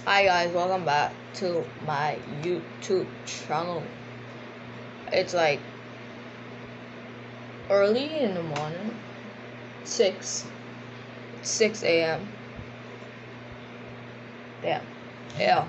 Hi guys, welcome back to my YouTube channel. It's like early in the morning, 6 a.m. Yeah, yeah.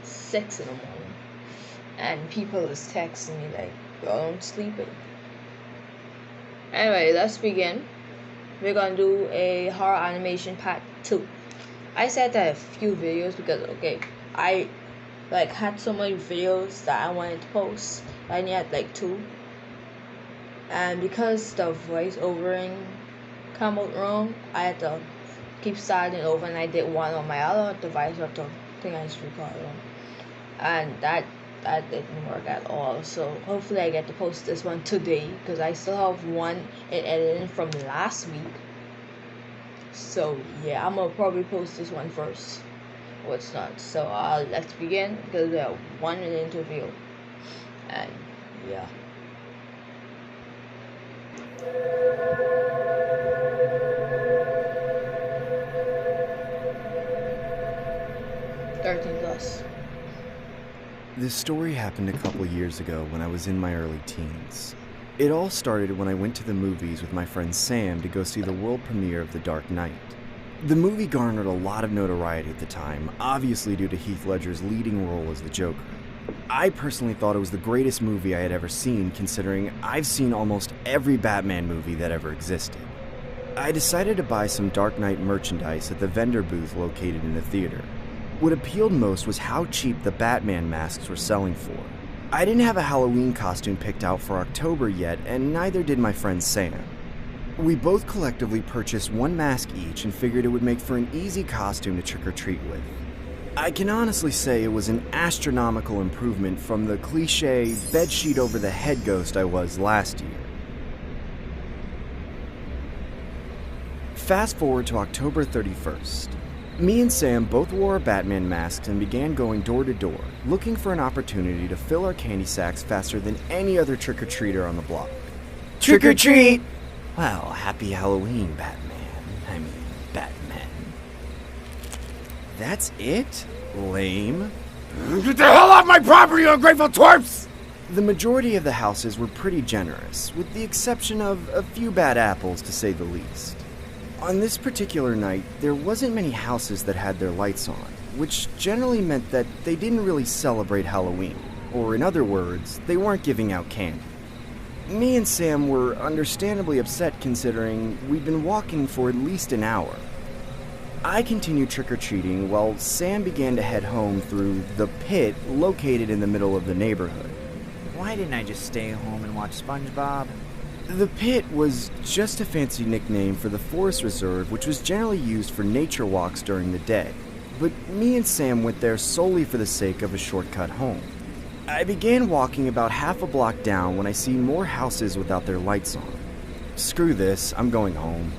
6 in the morning, and people is texting me like, "Yo, I'm sleeping." Anyway, let's begin. We're gonna do a horror animation part 2. I said that a few videos because I had so many videos that I wanted to post. I only had like 2, and because the voice overing come out wrong, I had to keep starting over, and I did one on my other device of the thing I just recorded on, and that didn't work at all. So hopefully I get to post this one today because I still have one in editing from last week. So yeah, I'm gonna probably post this one first. What's not? So let's begin because we have one interview, and yeah. 13 plus. This story happened a couple years ago when I was in my early teens. It all started when I went to the movies with my friend Sam to go see the world premiere of The Dark Knight. The movie garnered a lot of notoriety at the time, obviously due to Heath Ledger's leading role as the Joker. I personally thought it was the greatest movie I had ever seen, considering I've seen almost every Batman movie that ever existed. I decided to buy some Dark Knight merchandise at the vendor booth located in the theater. What appealed most was how cheap the Batman masks were selling for. I didn't have a Halloween costume picked out for October yet, and neither did my friend Sam. We both collectively purchased one mask each and figured it would make for an easy costume to trick-or-treat with. I can honestly say it was an astronomical improvement from the cliche bedsheet over the head ghost I was last year. Fast forward to October 31st. Me and Sam both wore our Batman masks and began going door to door, looking for an opportunity to fill our candy sacks faster than any other trick-or-treater on the block. Trick or treat! Well, happy Halloween, Batman. That's it? Lame. Get the hell off my property, you ungrateful twerps! The majority of the houses were pretty generous, with the exception of a few bad apples, to say the least. On this particular night, there wasn't many houses that had their lights on, which generally meant that they didn't really celebrate Halloween, or in other words, they weren't giving out candy. Me and Sam were understandably upset considering we'd been walking for at least an hour. I continued trick-or-treating while Sam began to head home through the pit located in the middle of the neighborhood. Why didn't I just stay home and watch SpongeBob? The pit was just a fancy nickname for the forest reserve, which was generally used for nature walks during the day. But me and Sam went there solely for the sake of a shortcut home. I began walking about half a block down when I see more houses without their lights on. Screw this, I'm going home.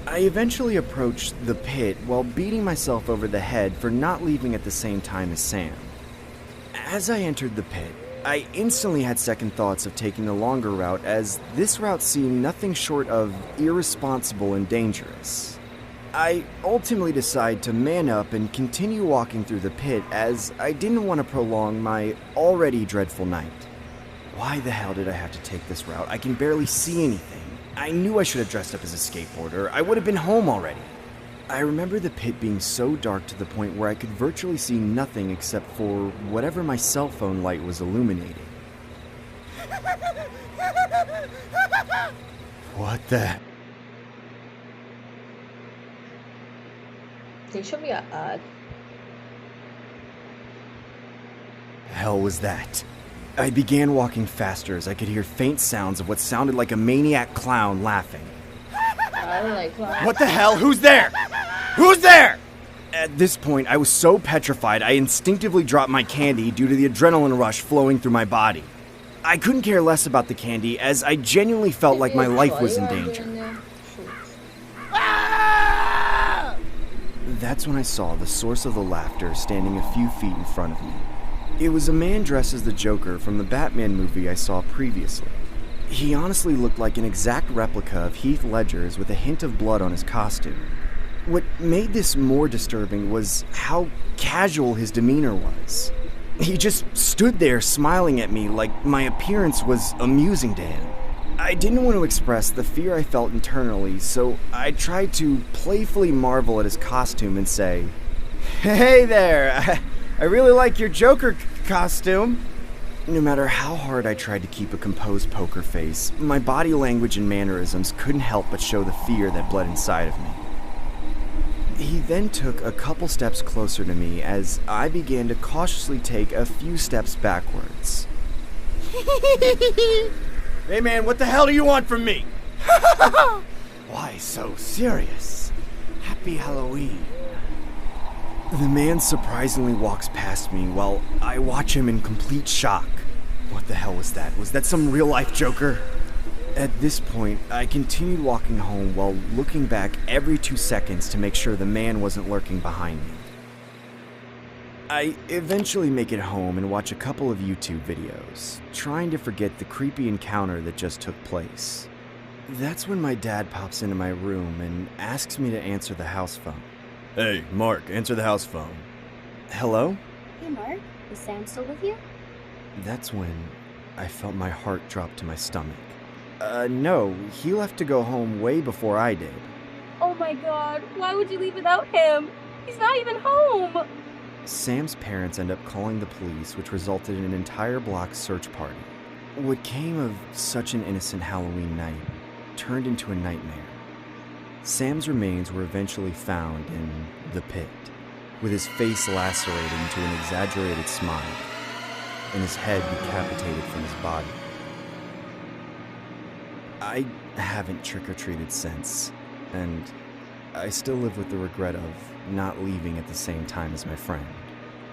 I eventually approached the pit while beating myself over the head for not leaving at the same time as Sam. As I entered the pit, I instantly had second thoughts of taking the longer route, as this route seemed nothing short of irresponsible and dangerous. I ultimately decided to man up and continue walking through the pit, as I didn't want to prolong my already dreadful night. Why the hell did I have to take this route? I can barely see anything. I knew I should have dressed up as a skateboarder. I would have been home already. I remember the pit being so dark to the point where I could virtually see nothing except for whatever my cell phone light was illuminating. What the? They showed me a Hell was that? I began walking faster as I could hear faint sounds of what sounded like a maniac clown laughing. I don't like clowns. What the hell? Who's there? Who's there? At this point, I was so petrified I instinctively dropped my candy due to the adrenaline rush flowing through my body. I couldn't care less about the candy, as I genuinely felt like my life was in danger. That's when I saw the source of the laughter standing a few feet in front of me. It was a man dressed as the Joker from the Batman movie I saw previously. He honestly looked like an exact replica of Heath Ledger's with a hint of blood on his costume. What made this more disturbing was how casual his demeanor was. He just stood there smiling at me like my appearance was amusing to him. I didn't want to express the fear I felt internally, so I tried to playfully marvel at his costume and say, "Hey there, I really like your Joker costume." No matter how hard I tried to keep a composed poker face, my body language and mannerisms couldn't help but show the fear that bled inside of me. He then took a couple steps closer to me as I began to cautiously take a few steps backwards. Hey man, what the hell do you want from me? Why so serious? Happy Halloween. The man surprisingly walks past me while I watch him in complete shock. What the hell was that? Was that some real-life Joker? At this point, I continued walking home while looking back every 2 seconds to make sure the man wasn't lurking behind me. I eventually make it home and watch a couple of YouTube videos, trying to forget the creepy encounter that just took place. That's when my dad pops into my room and asks me to answer the house phone. Hey, Mark, answer the house phone. Hello? Hey, Mark. Is Sam still with you? That's when I felt my heart drop to my stomach. No, he left to go home way before I did. Oh my god, why would you leave without him? He's not even home! Sam's parents end up calling the police, which resulted in an entire block search party. What came of such an innocent Halloween night turned into a nightmare. Sam's remains were eventually found in the pit, with his face lacerated into an exaggerated smile, and his head decapitated from his body. I haven't trick-or-treated since, and I still live with the regret of not leaving at the same time as my friend.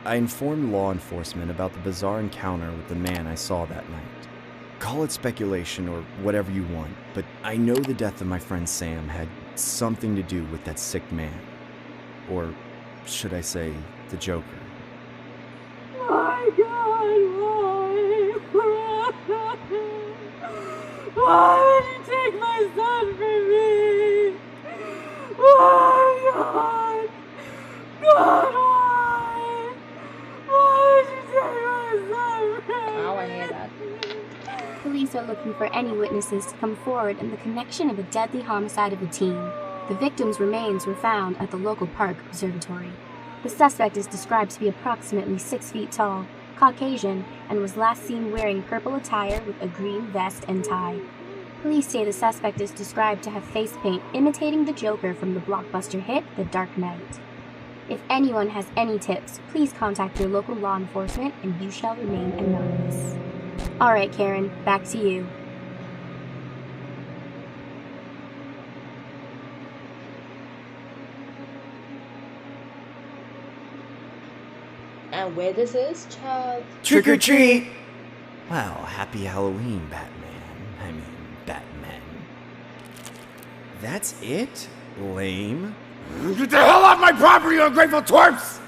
I informed law enforcement about the bizarre encounter with the man I saw that night. Call it speculation or whatever you want, but I know the death of my friend Sam had something to do with that sick man. Or should I say, the Joker. My god, why? Why did you take my son from me? Why, God? God, why? Why did you take my son from me? I don't want to hear that. Police are looking for any witnesses to come forward in the connection of a deadly homicide of a teen. The victim's remains were found at the local park observatory. The suspect is described to be approximately 6 feet tall, Caucasian, and was last seen wearing purple attire with a green vest and tie. Police say the suspect is described to have face paint imitating the Joker from the blockbuster hit The Dark Knight. If anyone has any tips, please contact your local law enforcement and you shall remain anonymous. Alright, Karen, back to you. And where this is, child? Trick or treat! Well, happy Halloween, Batman. Batman. That's it? Lame. Get the hell off my property, you ungrateful twerps!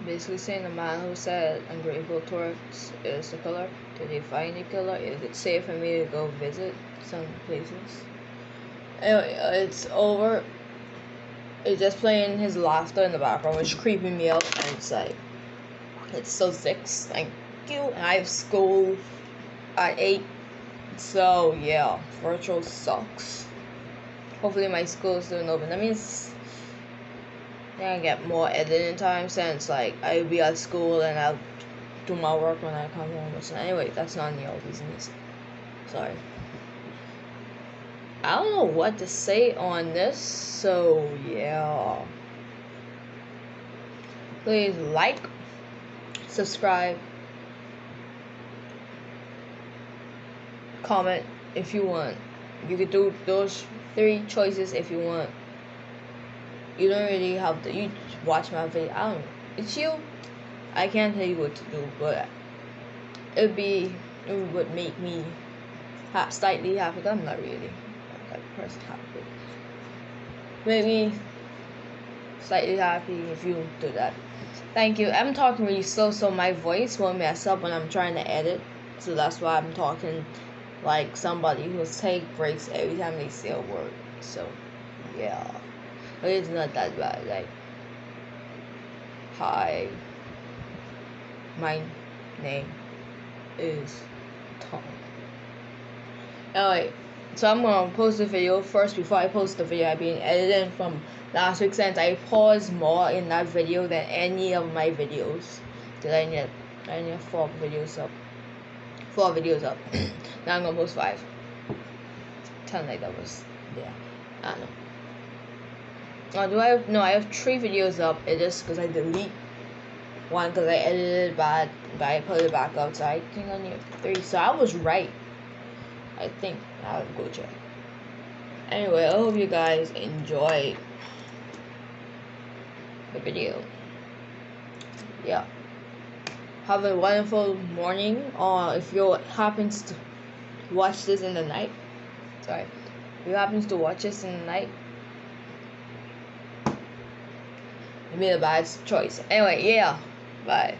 Basically saying the man who said ungrateful tourists is the killer. Did they find the killer? Is it safe for me to go visit some places? Anyway, it's over. It's just playing his laughter in the background, which is creeping me out, and it's like, it's so 6, thank you. And I have school at 8, so yeah, virtual sucks. Hopefully my school is doing open. That means I get more editing time since like I'll be at school and I'll do my work when I come home. So anyway, that's none of your business. Sorry. I don't know what to say on this, so yeah. Please like, subscribe, comment if you want. You could do those 3 choices if you want. You don't really have to. You watch my video. I don't know. It's you. I can't tell you what to do, but it would make me slightly happy, because I'm not really that person happy. Make me slightly happy if you do that. Thank you. I'm talking really slow, so my voice won't mess up when I'm trying to edit. So that's why I'm talking like somebody who take breaks every time they say a word. So yeah, but it's not that bad. Like, hi, my name is Tom. Alright, so I'm gonna post the video first. Before I post the video, I've been editing from last week, since I paused more in that video than any of my videos. Cause I need 4 videos up. Now I'm gonna post 5. 10 like that was, yeah, I don't know. No, I have 3 videos up. It just because I delete one because I edited it bad, but I put it back up. So I think I need 3. So I was right. I think I'll go check. Anyway, I hope you guys enjoy the video. Yeah. Have a wonderful morning, or if you happens to watch this in the night. Sorry. If you happens to watch this in the night, you made a bad choice. Anyway, yeah. Bye.